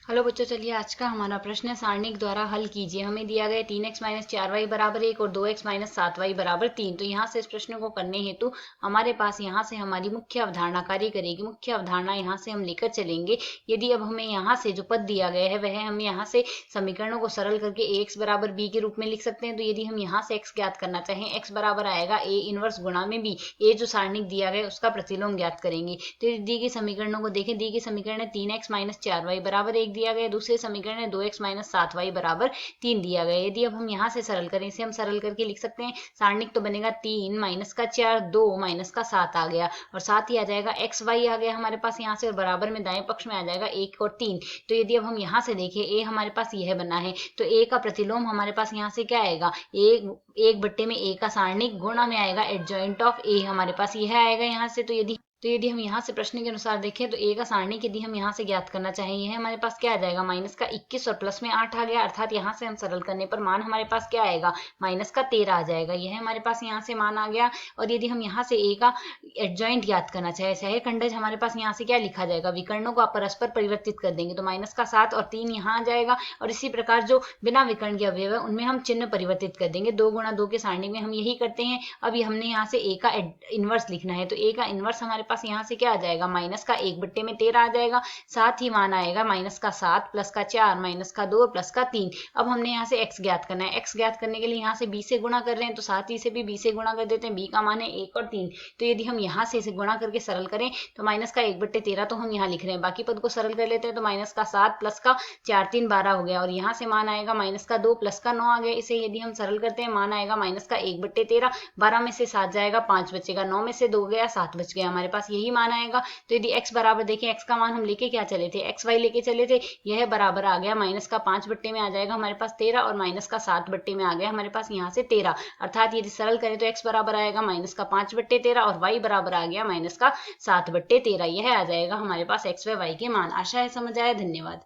Hello बच्चों, चलिए आज का हमारा प्रश्न है सारणिक द्वारा हल कीजिए। हमें दिया गया 3x माइनस 4y बराबर 1 और 2x माइनस 7y बराबर 3। तो यहाँ से इस प्रश्न को करने हेतु हमारे पास यहाँ से हमारी मुख्य अवधारणा कार्य करेगी। मुख्य अवधारणा यहाँ से हम लेकर चलेंगे। यदि अब हमें यहाँ से जो पद दिया गया है वह हम यहाँ से समीकरणों को सरल करके ax बराबर b के रूप में लिख सकते हैं। तो यदि हम यहाँ से x ज्ञात करना चाहें, x बराबर आएगा a इनवर्स गुणा में b। a जो सारणिक दिया गया उसका प्रतिलोम ज्ञात करेंगे। तो दी गई समीकरणों को देखें। दी गई समीकरण है 3x माइनस 4y बराबर 1 दिया गया। दूसरे समीकरण है 2x माइनस 7y बराबर 3 दिया गया। यदि अब हम यहाँ से सरल करें, इसे हम सरल करके लिख सकते हैं। सारणिक तो बनेगा 3 माइनस का 4, 2 माइनस का 7 आ गया और साथ ही आ जाएगा एक्स वाई आ गया हमारे पास यहाँ से, और बराबर में दाएं पक्ष में आ जाएगा 1 और 3। तो यदि अब हम यहाँ से देखें, a हमारे पास यह बना है तो a का प्रतिलोम हमारे पास यहाँ से क्या आएगा, एक बट्टे में a का सारणिक गुणा में आएगा एडजॉइंट ऑफ a, हमारे पास यह आएगा यहाँ से। तो यदि हम यहाँ से प्रश्न के अनुसार देखें तो a का सारणिक यदि हम यहाँ से ज्ञात करना चाहें, यह हमारे पास क्या आ जाएगा, माइनस का 21 और प्लस में 8 आ गया। अर्थात यहाँ से हम सरल करने पर मान हमारे पास क्या आएगा, माइनस का 13 आ जाएगा। यह हमारे पास यहाँ से मान आ गया। और यदि हम यहाँ से a का एडजॉइंट ज्ञात करना चाहे, सह खंडज, हमारे पास यहाँ से क्या लिखा जाएगा, विकर्णों को आप परस्पर परिवर्तित कर देंगे तो माइनस का 7 और 3 यहाँ आ जाएगा। और इसी प्रकार जो बिना विकर्ण के अवयव है उनमें हम चिन्ह परिवर्तित कर देंगे। 2 गुणा 2 के सारणी में हम यही करते हैं। अब हमने यहाँ से a का इनवर्स लिखना है तो a का इनवर्स हमारे पास यहाँ से क्या आ जाएगा, माइनस का 1 बट्टे में 13 आ जाएगा। साथ ही मान आएगा माइनस का 7 प्लस का 4 माइनस का 2 प्लस का 3। अब हमने यहाँ से x ज्ञात करना है। x ज्ञात करने के लिए यहाँ से b से गुणा कर रहे हैं तो साथ ही से भी b से गुणा कर देते हैं। b का मान है 1 और 3। तो यदि हम यहाँ से इसे गुणा करके सरल करें तो माइनस का 1 बट्टे 13 तो हम यहाँ लिख रहे हैं, बाकी पद को सरल कर लेते हैं तो माइनस का 7 प्लस का 4 3 12 हो गया। और यहाँ से मान आएगा माइनस का 2 प्लस का 9 आ गया। इसे यदि हम सरल करते हैं, मान आएगा माइनस का 1 बट्टे 13, 12 में से 7 जाएगा 5 बचेगा, 9 में से 2 गया 7 बच गया, हमारे पास यही मान आएगा। तो यदि x बराबर देखें, x का मान हम लेके क्या चले थे, एक्स वाई लेके चले थे, यह बराबर आ गया माइनस का 5 बट्टे में आ जाएगा हमारे पास 13 और माइनस का 7 बट्टे में आ गया हमारे पास यहाँ से 13। अर्थात यदि सरल करें तो x बराबर आएगा माइनस का 5 बट्टे 13 और y बराबर आ गया माइनस का 7 बट्टे 13। यह आ जाएगा हमारे पास x व y के मान। आशा है समझ आया। धन्यवाद।